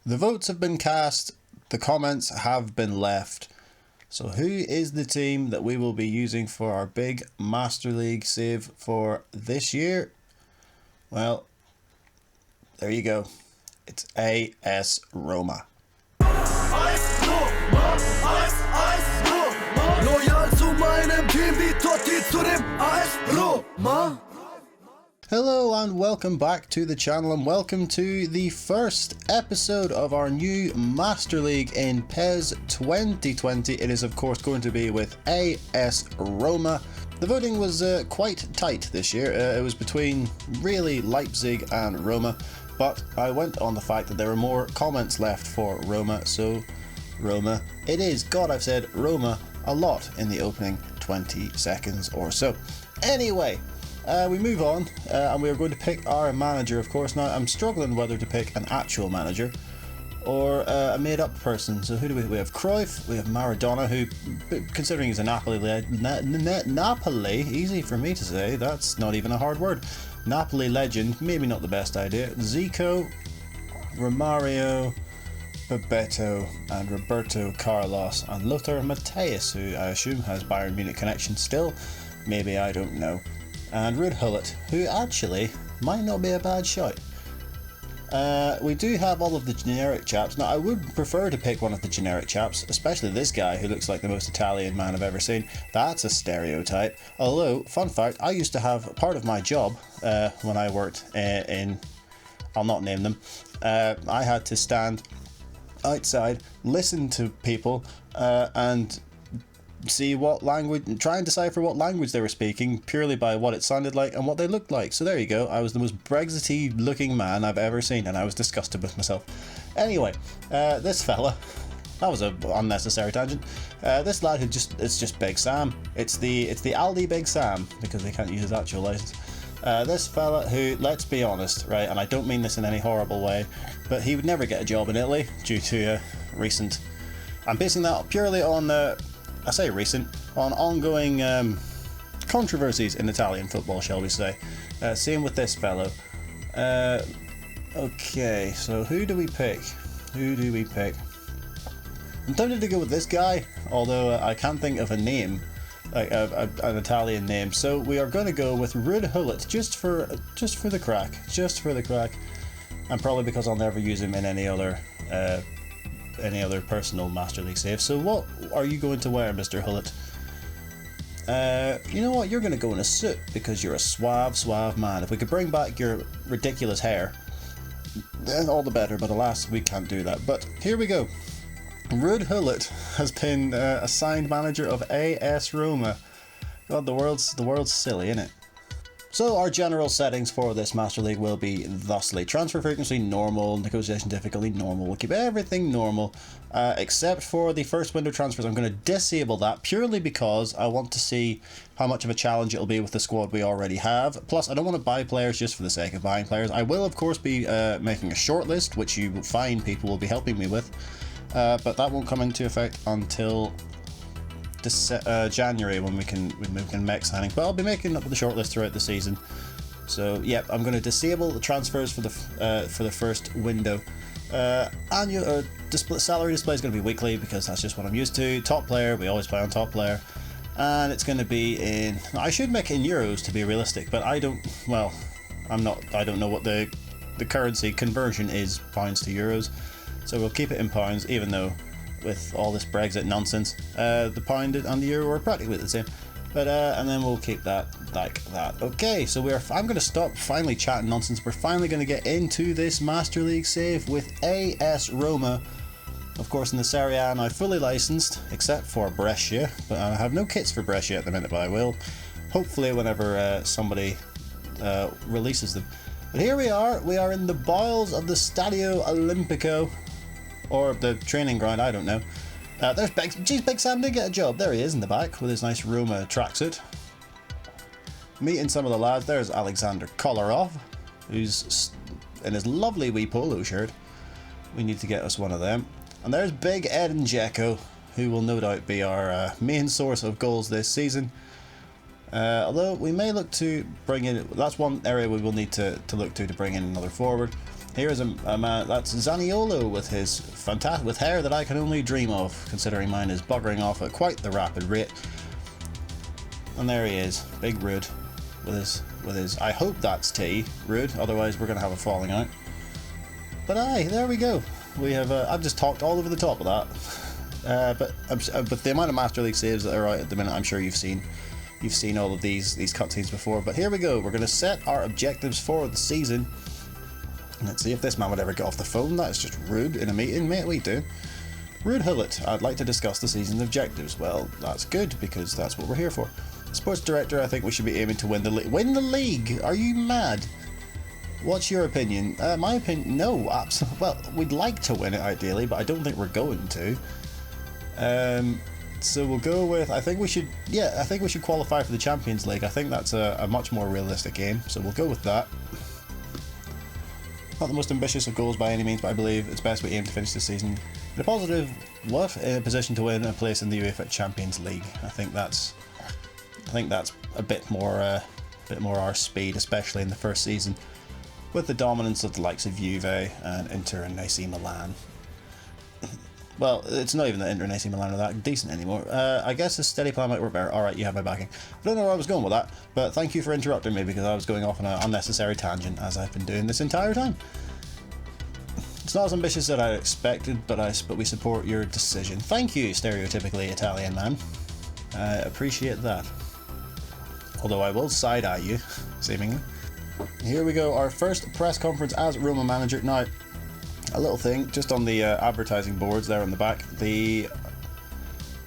The votes have been cast, the comments have been left. So who is the team that we will be using for our big Master League save for this year? Well, there you go. It's AS Roma. AS Roma, AS Roma. Loyal zu meinem Team wie Totti zu dem AS Roma. Hello and welcome back to the channel, and welcome to the first episode of our new Master League in PES 2020. It is of course going to be with AS Roma. The voting was quite tight this year. It was between really Leipzig and Roma, but I went on the fact that there were more comments left for Roma, so Roma it is. God, I've said Roma a lot in the opening 20 seconds or so. Anyway, we move on, and we are going to pick our manager, of course. Now, I'm struggling whether to pick an actual manager or a made-up person. So who do we have? Cruyff, we have Maradona, who, considering he's a Napoli, easy for me to say, that's not even a hard word. Napoli legend, maybe not the best idea. Zico, Romario, Bebeto, and Roberto Carlos, and Lothar Matthäus, who I assume has Bayern Munich connection still. Maybe, I don't know. And Ruud Gullit, who actually might not be a bad shot. We do have all of the generic chaps. Now, I would prefer to pick one of the generic chaps, especially this guy who looks like the most Italian man I've ever seen. That's a stereotype. Although, fun fact, I used to have part of my job when I worked in, I'll not name them, I had to stand outside, listen to people, and see what language, try and decipher what language they were speaking purely by what it sounded like and what they looked like. So there you go. I was the most Brexity looking man I've ever seen, and I was disgusted with myself. Anyway, this fella, that was an unnecessary tangent. This lad who it's just Big Sam. It's the Aldi Big Sam, because they can't use his actual license. This fella who, let's be honest, right, and I don't mean this in any horrible way, but he would never get a job in Italy due to recent, I'm basing that purely on I say recent, on ongoing controversies in Italian football, shall we say. Same with this fellow. Okay, so who do we pick? I'm tempted to go with this guy, although I can't think of a name, like an Italian name. So we are going to go with Ruud Gullit, just for the crack, and probably because I'll never use him in any other personal Master League save. So what are you going to wear, Mr. Gullit? You know what, you're going to go in a suit because you're a suave man. If we could bring back your ridiculous hair, then all the better, but alas, we can't do that. But here we go. Ruud Gullit has been assigned manager of AS Roma. God, the world's silly, isn't it? So our general settings for this Master League will be thusly: transfer frequency normal, negotiation difficulty normal. We'll keep everything normal, except for the first window transfers. I'm going to disable that purely because I want to see how much of a challenge it'll be with the squad we already have. Plus, I don't want to buy players just for the sake of buying players. I will, of course, be making a shortlist, which you fine people will be helping me with, but that won't come into effect until January, when we can make signings. But I'll be making up the shortlist throughout the season. So yeah, I'm going to disable the transfers for the first window. Annual salary display is going to be weekly because that's just what I'm used to. Top player, we always play on top player, and it's going to be in. I should make it in euros to be realistic, but I don't. Well, I don't know what the currency conversion is, pounds to euros. So we'll keep it in pounds, even though, with all this Brexit nonsense, the pound and the euro are practically the same. But and then we'll keep that like that. Okay, so I'm going to stop finally chatting nonsense. We're finally going to get into this Master League save with AS Roma. Of course, in the Serie A now fully licensed, except for Brescia. But I have no kits for Brescia at the minute, but I will. Hopefully whenever somebody releases them. But here we are. We are in the bowels of the Stadio Olimpico. Or the training ground, I don't know. There's Big Sam did get a job. There he is in the back with his nice Roma tracksuit. Meeting some of the lads. There's Alexander Kolarov, who's in his lovely wee polo shirt. We need to get us one of them. And there's Big Edin Dzeko, who will no doubt be our main source of goals this season. Although we may look to bring in, that's one area we will need to look to bring in another forward. Here is a man, that's Zaniolo with his with hair that I can only dream of, considering mine is buggering off at quite the rapid rate. And there he is, Big Rude, with his. I hope that's T, Rude. Otherwise, we're gonna have a falling out. But aye, there we go. We have. I've just talked all over the top of that. But the amount of Master League saves that are out at the minute, I'm sure you've seen all of these cutscenes before. But here we go. We're gonna set our objectives for the season. Let's see if this man would ever get off the phone. That is just rude in a meeting, mate. What are you doing? Rude Hullet, I'd like to discuss the season's objectives. Well, that's good, because that's what we're here for. Sports Director, I think we should be aiming to win the league. Win the league? Are you mad? What's your opinion? My opinion, no, absolutely. Well, we'd like to win it ideally, but I don't think we're going to. So we'll go with, I think we should qualify for the Champions League. I think that's a much more realistic aim, so we'll go with that. Not the most ambitious of goals by any means, but I believe it's best we aim to finish the season in a positive, in a position to win a place in the UEFA Champions League. I think that's a bit more our speed, especially in the first season, with the dominance of the likes of Juve and Inter and AC Milan. Well, it's not even that Inter and AC Milan are that decent anymore. I guess a steady plan might work better. Alright, you have my backing. I don't know where I was going with that, but thank you for interrupting me, because I was going off on an unnecessary tangent, as I've been doing this entire time. It's not as ambitious as I expected, but we support your decision. Thank you, stereotypically Italian man. I appreciate that. Although I will side-eye you, seemingly. Here we go, our first press conference as Roma manager. Now, a little thing, just on the advertising boards there on the back, the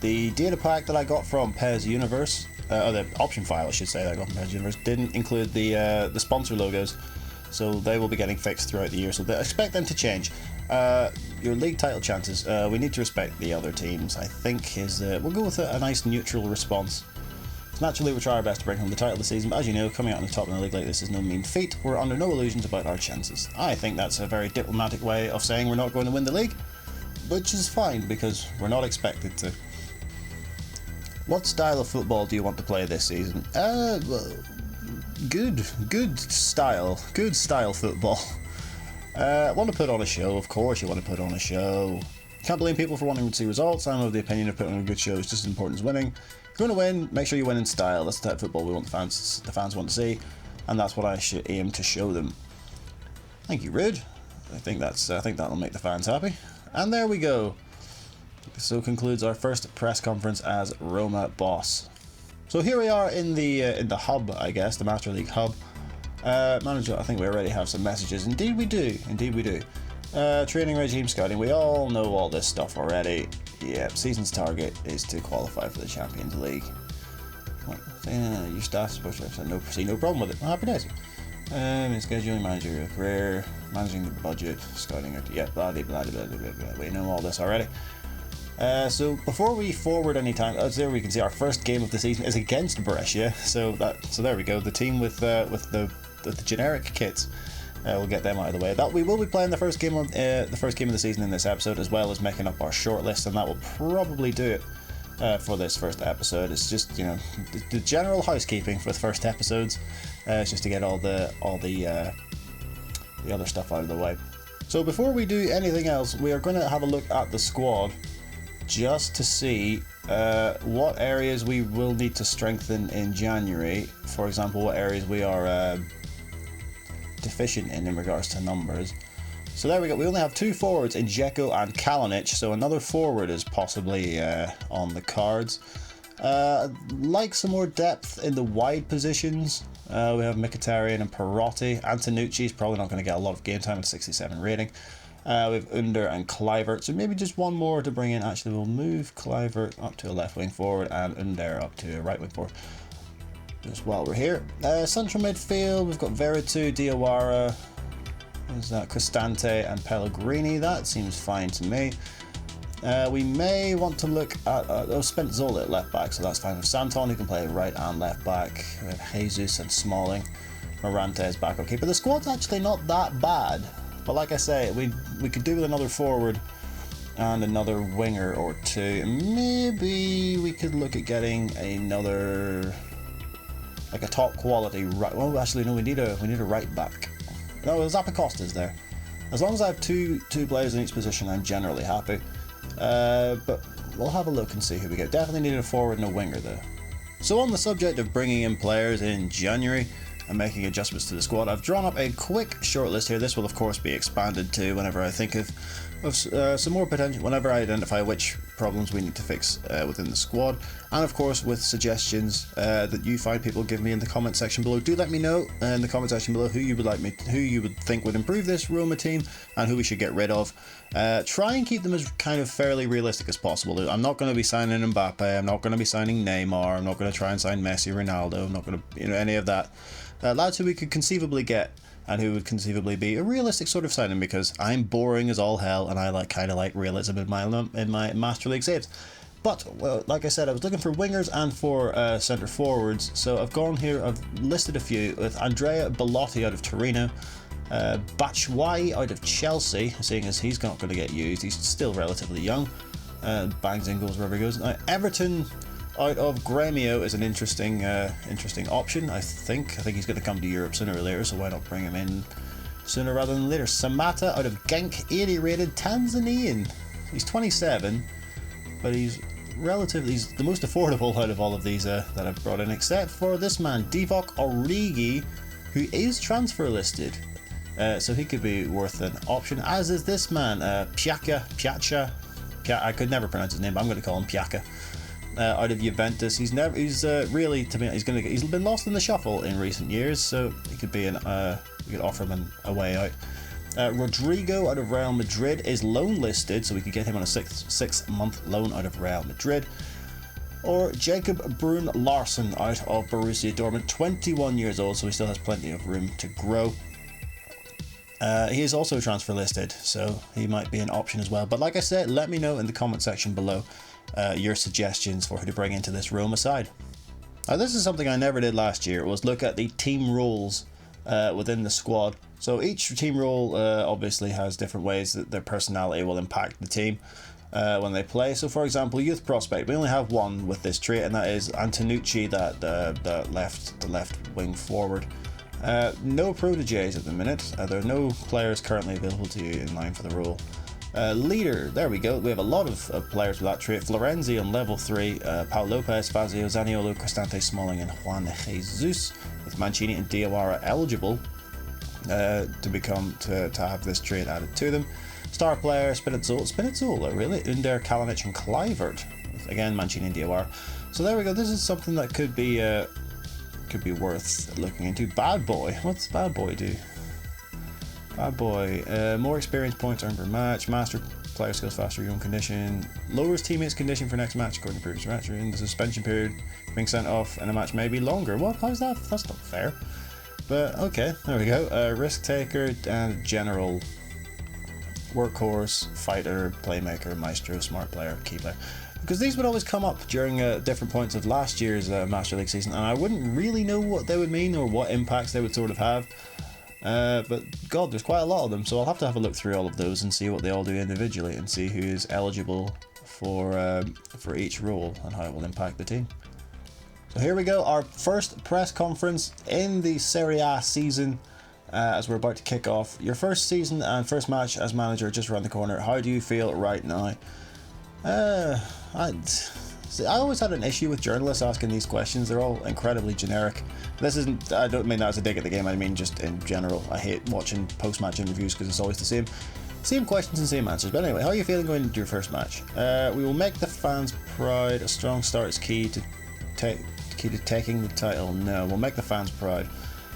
data pack that I got from PES Universe, or the option file I should say that I got from PES Universe, didn't include the sponsor logos, so they will be getting fixed throughout the year, so expect them to change. Your league title chances, we need to respect the other teams, I think we'll go with a nice neutral response. Naturally, we try our best to bring home the title this season, but as you know, coming out on the top in a league like this is no mean feat. We're under no illusions about our chances. I think that's a very diplomatic way of saying we're not going to win the league, which is fine, because we're not expected to. What style of football do you want to play this season? Well, good style football. Want to put on a show, of course you want to put on a show. Can't blame people for wanting to see results. I'm of the opinion of putting on a good show is just as important as winning. If you want to win, make sure you win in style. That's the type of football we want the fans want to see, and that's what I should aim to show them. Thank you, Rude. I think that'll make the fans happy. And there we go. So concludes our first press conference as Roma boss. So here we are in the hub, I guess, the Master League hub. Manager, I think we already have some messages. Indeed we do. Indeed we do. Training regime scouting. We all know all this stuff already. Yep, season's target is to qualify for the Champions League. Your staff's supposed to have see no problem with it. Happy days. Scheduling, managerial career, managing the budget, scouting. Yeah, blah blah blah blah blah blah. We know all this already. So before we forward any time, there we can see our first game of the season is against Brescia. So there we go. The team with the generic kits. We'll get them out of the way. That we will be playing the first game of the season in this episode, as well as making up our shortlist, and that will probably do it for this first episode. It's just, you know, the general housekeeping for the first episodes. It's just to get all the other stuff out of the way. So before we do anything else, we are going to have a look at the squad, just to see what areas we will need to strengthen in January. For example, what areas we are deficient in regards to numbers. So there we go. We only have two forwards in Dzeko and Kalinic, so another forward is possibly on the cards. Like some more depth in the wide positions. We have Mkhitaryan and Perotti. Antonucci is probably not going to get a lot of game time at 67 rating. We have Under and Kluivert, so maybe just one more to bring in. Actually, we'll move Kluivert up to a left wing forward and Under up to a right wing forward. Just while we're here. Central midfield, we've got Veretout, Diawara, there's Cristante and Pellegrini. That seems fine to me. We may want to look at Spinazzola at left back, so that's fine with Santon, who can play right and left back. We have Jesus and Smalling. Morante is back okay, but the squad's actually not that bad. But like I say, we could do with another forward and another winger or two. Maybe we could look at getting another, like a top quality right. Well, actually no, we need a right back. No, Zappacosta's there. As long as I have two players in each position, I'm generally happy. But we'll have a look and see who we get. Definitely needed a forward and a winger though. So on the subject of bringing in players in January and making adjustments to the squad, I've drawn up a quick shortlist here. This will of course be expanded to whenever I think of some more potential, whenever I identify which problems we need to fix within the squad, and of course with suggestions that you find people give me in the comment section below. Do let me know in the comment section below who you would think would improve this Roma team and who we should get rid of. Try and keep them as kind of fairly realistic as possible. I'm not going to be signing Mbappe, I'm not going to be signing Neymar, I'm not going to try and sign Messi, Ronaldo, I'm not going to, any of that. Lads who we could conceivably get and who would conceivably be a realistic sort of signing, because I'm boring as all hell and I kind of like realism in my Master League saves. But well, like I said, I was looking for wingers and for centre forwards, so I've gone here, I've listed a few with Andrea Belotti out of Torino, Batshuayi out of Chelsea, seeing as he's not going to get used, he's still relatively young, bangs in goals wherever he goes. Now, Everton out of Gremio is an interesting option. I think he's going to come to Europe sooner or later, so why not bring him in sooner rather than later. Samata out of Genk, 80 rated Tanzanian. He's 27, but he's the most affordable out of all of these that I've brought in, except for this man, Divock Origi, who is transfer listed. So he could be worth an option, as is this man, Piacha. I could never pronounce his name, but I'm going to call him Piacha. Out of Juventus, he's really, to me, he's been lost in the shuffle in recent years, so he could be we could offer him a way out. Rodrigo out of Real Madrid is loan listed, so we could get him on a six-month loan out of Real Madrid. Or Jacob Brun Larsen out of Borussia Dortmund, 21 years old, so he still has plenty of room to grow. He is also transfer listed, so he might be an option as well. But like I said, let me know in the comment section below your suggestions for who to bring into this Roma side. Now, this is something I never did last year, was look at the team roles within the squad. So each team role obviously has different ways that their personality will impact the team when they play. So for example, youth prospect, we only have one with this trait, and that is Antonucci, the left wing forward. No proteges at the minute. There are no players currently available to you in line for the role. Leader, there we go. We have a lot of players with that trait. Florenzi on level 3, Paul Lopez, Fazio, Zaniolo, Cristante, Smalling and Juan Jesus, with Mancini and Diawara eligible to have this trait added to them. Star player, Spinazzola, really, Under, Kalinic and Kluivert, again Mancini and Diawara. So there we go. This is something that could be worth looking into. Bad Boy, what's Bad Boy do? Bad Boy, more experience points earned per match, master player skills faster, your own condition, lowers teammates' condition for next match according to previous match. In the suspension period, being sent off in a match may be longer. What? How's that? That's not fair. But okay, there we go. Risk taker and general, workhorse, fighter, playmaker, maestro, smart player, key player. Because these would always come up during different points of last year's Master League season, and I wouldn't really know what they would mean or what impacts they would sort of have. But God, there's quite a lot of them, so I'll have to have a look through all of those and see what they all do individually and see who is eligible for each role and how it will impact the team. So here we go, our first press conference in the Serie A season as we're about to kick off. Your first season and first match as manager just around the corner. How do you feel right now? I always had an issue with journalists asking these questions. They're all incredibly generic. This isn't, I don't mean that as a dig at the game, I mean just in general. I hate watching post-match interviews because it's always the same questions and same answers. But anyway, how are you feeling going into your first match? We will make the fans proud. A strong start is key to taking the title. No, we'll make the fans proud.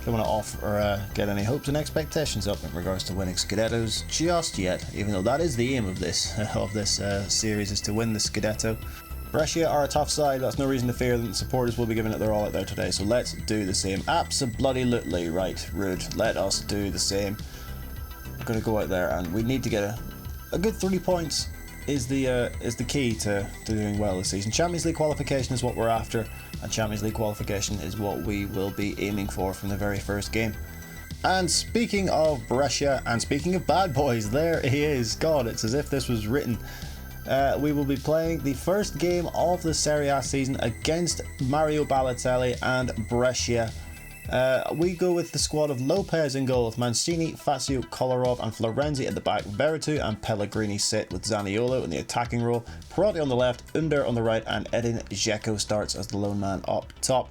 Don't want to offer or get any hopes and expectations up in regards to winning Scudettos just yet, even though that is the aim of this series, is to win the Scudetto. Brescia are a tough side. That's no reason to fear that the supporters will be giving it their all out there today, so let's do the same. Absolutely right, Rude. Let us do the same. We're going to go out there and we need to get a good 3 points is the key to doing well this season. Champions League qualification is what we're after, and Champions League qualification is what we will be aiming for from the very first game. And speaking of Brescia, and speaking of bad boys, there he is. God, it's as if this was written. We will be playing the first game of the Serie A season against Mario Balotelli and Brescia. We go with the squad of Lopez in goal with Mancini, Fazio, Kolarov and Florenzi at the back. Veretout and Pellegrini sit with Zaniolo in the attacking role. Perotti on the left, Under on the right and Edin Dzeko starts as the lone man up top.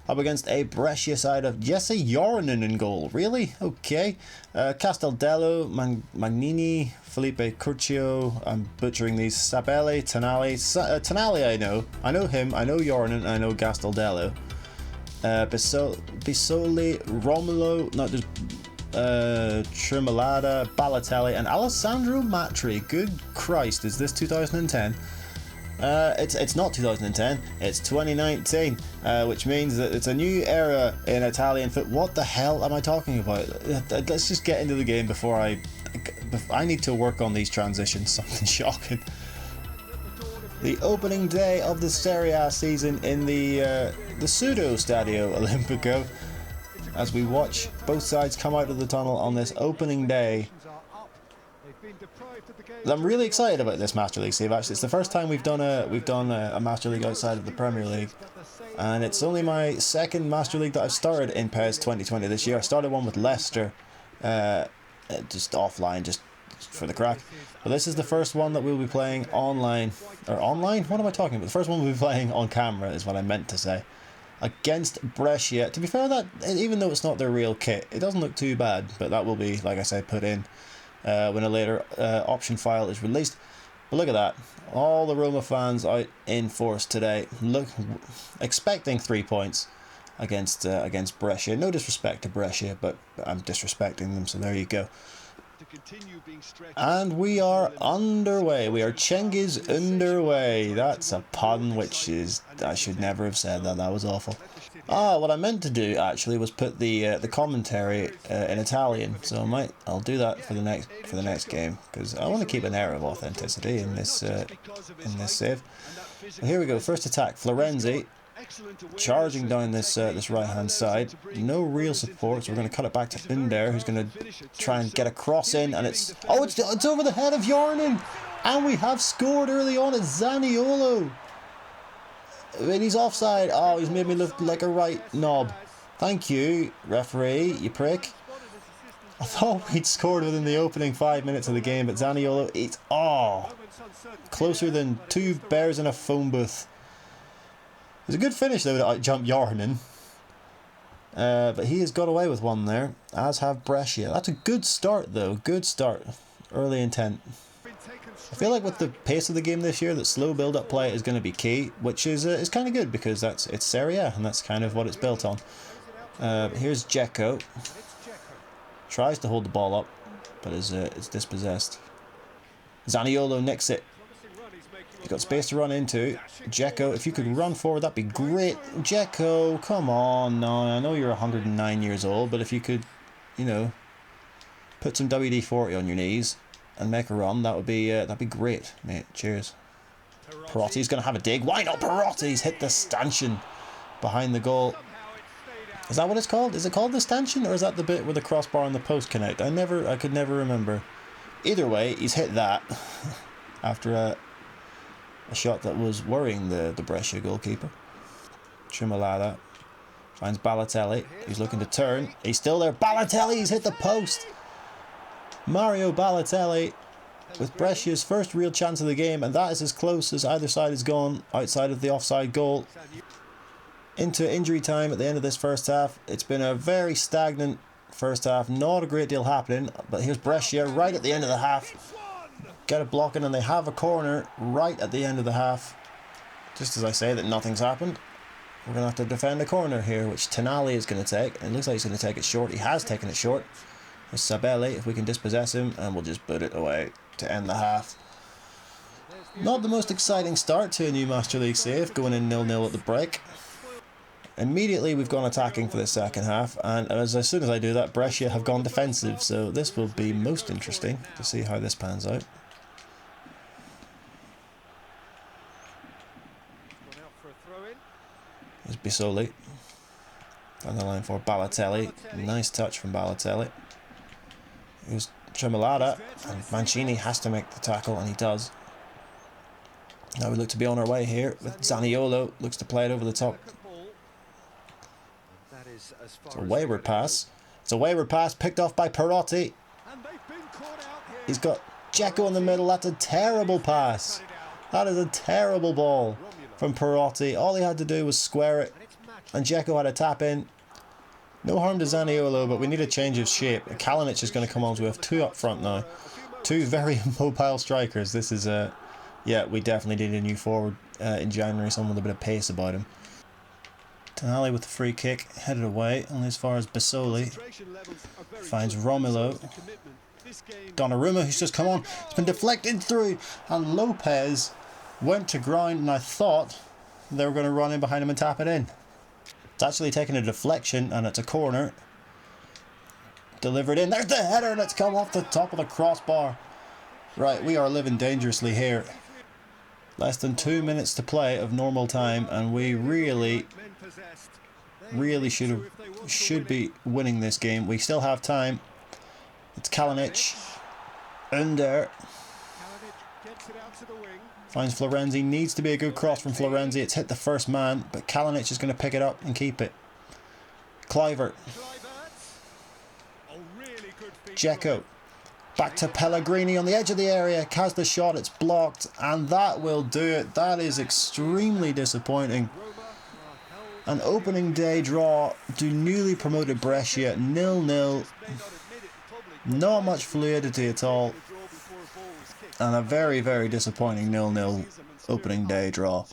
Up against a Brescia side of Jesse Jornen in goal. Really? Okay. Castaldello, Magnini, Felipe Curcio. I'm butchering these. Sabelli, Tonali. Tonali I know. I know him. I know Jornen. I know Castaldello. Bisoli, Romulo, not just Tremolada, Balotelli, and Alessandro Matri. Good Christ, is this 2010? It's not 2010, it's 2019, which means that it's a new era in Italian foot. What the hell am I talking about? Let's just get into the game before I need to work on these transitions, something shocking. The opening day of the Serie A season in the pseudo Stadio Olimpico, as we watch both sides come out of the tunnel on this opening day. I'm really excited about this Master League save. Actually, it's the first time we've done a Master League outside of the Premier League, and it's only my second Master League that I've started in PES 2020 this year. I started one with Leicester, just offline, just for the crack. But this is the first one that we'll be playing online. Or online? What am I talking about? The first one we'll be playing on camera is what I meant to say. Against Brescia. To be fair, that even though it's not their real kit, it doesn't look too bad. But that will be, like I said, put in when a later option file is released. But look at that. All the Roma fans out in force today. Look, expecting 3 points against Brescia. No disrespect to Brescia, but I'm disrespecting them, so there you go. And we are underway. We are Cengiz underway. That's a pun, which is, I should never have said that. That was awful. What I meant to do actually was put the commentary in Italian. So I'll do that for the next game, because I want to keep an air of authenticity in this save. Well, here we go. First attack, Florenzi. Charging down this right hand side, no real support, so we're going to cut it back to Under, who's going to try and get a cross in, and it's over the head of Jornen, and we have scored early on. It's Zaniolo, and he's offside. Oh, he's made me look like a right knob. Thank you, referee, you prick. I thought we'd scored within the opening 5 minutes of the game, but Zaniolo, it's closer than two bears in a phone booth. It's a good finish though to outjump Jornen. But he has got away with one there, as have Brescia. That's a good start though, good start. Early intent. I feel like with the pace of the game this year, that slow build-up play is going to be key, which is kind of good because it's Serie A and that's kind of what it's built on. Here's Dzeko. Tries to hold the ball up, but is dispossessed. Zaniolo nicks it. You've got space to run into. Dzeko, if you could run forward, that'd be great. Dzeko, come on now. I know you're 109 years old, but if you could, put some WD-40 on your knees and make a run, that'd be great, mate. Cheers. Perotti's going to have a dig. Why not Perotti? He's hit the stanchion behind the goal. Is that what it's called? Is it called the stanchion, or is that the bit where the crossbar and the post connect? I could never remember. Either way, he's hit that after a shot that was worrying the Brescia goalkeeper. Tremolada finds Balotelli. He's looking to turn. He's still there. Balotelli, he's hit the post. Mario Balotelli with Brescia's first real chance of the game, and that is as close as either side has gone outside of the offside goal. Into injury time at the end of this first half. It's been a very stagnant first half. Not a great deal happening, but here's Brescia right at the end of the half. Get it blocking, and they have a corner right at the end of the half. Just as I say that nothing's happened, we're going to have to defend a corner here, which Tonali is going to take. It looks like he's going to take it short. He has taken it short. There's Sabelli, if we can dispossess him, and we'll just put it away to end the half. Not the most exciting start to a new Master League save, going in 0-0 at the break. Immediately we've gone attacking for the second half, and as soon as I do that, Brescia have gone defensive, so this will be most interesting to see how this pans out. Here's Bisoli. Down the line for Balotelli. Nice touch from Balotelli. Here's Tremolada, and Mancini has to make the tackle, and he does. Now we look to be on our way here with Zaniolo. Looks to play it over the top. It's a wayward pass. It's a wayward pass picked off by Perotti. He's got Dzeko in the middle. That's a terrible pass. That is a terrible ball from Perotti. All he had to do was square it, and Dzeko had a tap in. No harm to Zaniolo, but we need a change of shape. Kalinic is going to come on, so we have two up front now. Two very mobile strikers. This is yeah, we definitely need a new forward in January, someone with a bit of pace about him. Tonali with the free kick, headed away, only as far as Basoli. Finds Romulo. Donnarumma, who's just come on. It's been deflected through, and Lopez went to ground, and I thought they were going to run in behind him and tap it in. It's actually taken a deflection, and it's a corner. Delivered in. There's the header, and it's come off the top of the crossbar. Right, we are living dangerously here. Less than 2 minutes to play of normal time, and we really should be winning this game. We still have time. It's Kalinic. Under. Finds Florenzi. Needs to be a good cross from Florenzi. It's hit the first man, but Kalinic is going to pick it up and keep it. Kluivert. Dzeko. Back to Pellegrini on the edge of the area. Has the shot. It's blocked, and that will do it. That is extremely disappointing. An opening day draw to newly promoted Brescia, 0-0. Not much fluidity at all, and a very, very disappointing 0-0 opening day draw.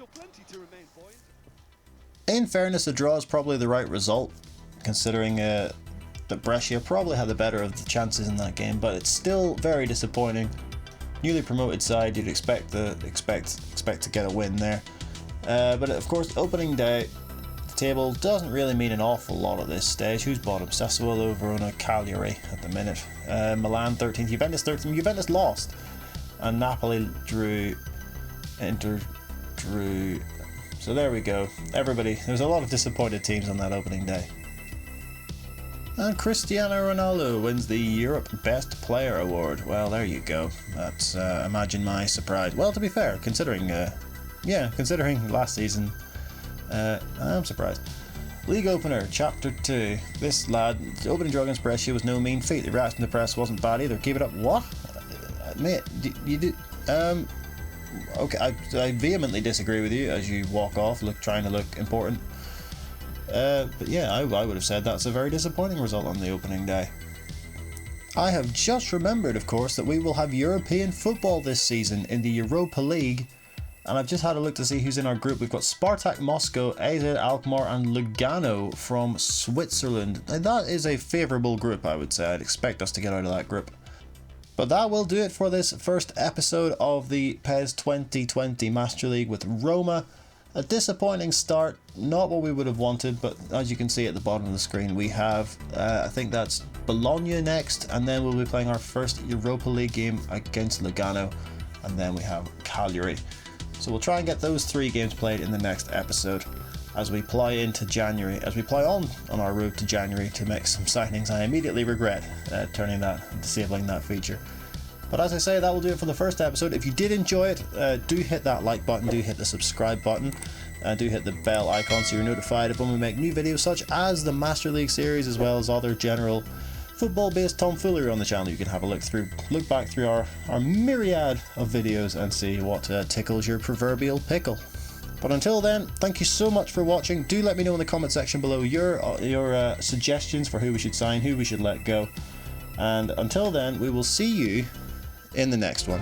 In fairness, a draw is probably the right result, considering that Brescia probably had the better of the chances in that game, but it's still very disappointing. Newly promoted side, you'd expect to get a win there, but of course, opening day. The table doesn't really mean an awful lot at this stage. Who's bottom? Sassuolo, Verona, Cagliari at the minute. Milan 13th, Juventus 13th. Juventus lost, and Napoli drew. Inter drew. So there we go. Everybody, there's a lot of disappointed teams on that opening day. And Cristiano Ronaldo wins the Europe Best Player Award. Well, there you go. That's imagine my surprise. Well, to be fair, considering last season. I'm surprised. League opener, chapter 2. This lad, the opening draw against Brescia was no mean feat. The reaction to the press wasn't bad either. Keep it up. What? Mate, you did. Okay, I vehemently disagree with you as you walk off, trying to look important. But yeah, I would have said that's a very disappointing result on the opening day. I have just remembered, of course, that we will have European football this season in the Europa League. And I've just had a look to see who's in our group. We've got Spartak Moscow, AZ Alkmaar and Lugano from Switzerland. Now that is a favourable group, I would say. I'd expect us to get out of that group. But that will do it for this first episode of the PES 2020 Master League with Roma. A disappointing start, not what we would have wanted, but as you can see at the bottom of the screen, we have, I think that's Bologna next, and then we'll be playing our first Europa League game against Lugano, and then we have Cagliari. So we'll try and get those 3 games played in the next episode as we ply into January, as we ply on our road to January to make some signings I immediately regret disabling that feature. But as I say, that will do it for the first episode. If you did enjoy it, do hit that like button, do hit the subscribe button, and do hit the bell icon so you're notified of when we make new videos such as the Master League series, as well as other general football-based tomfoolery on the channel. You can have a look back through our myriad of videos and see what tickles your proverbial pickle. But until then, thank you so much for watching. Do let me know in the comment section below your suggestions for who we should sign, who we should let go. And until then, we will see you in the next one.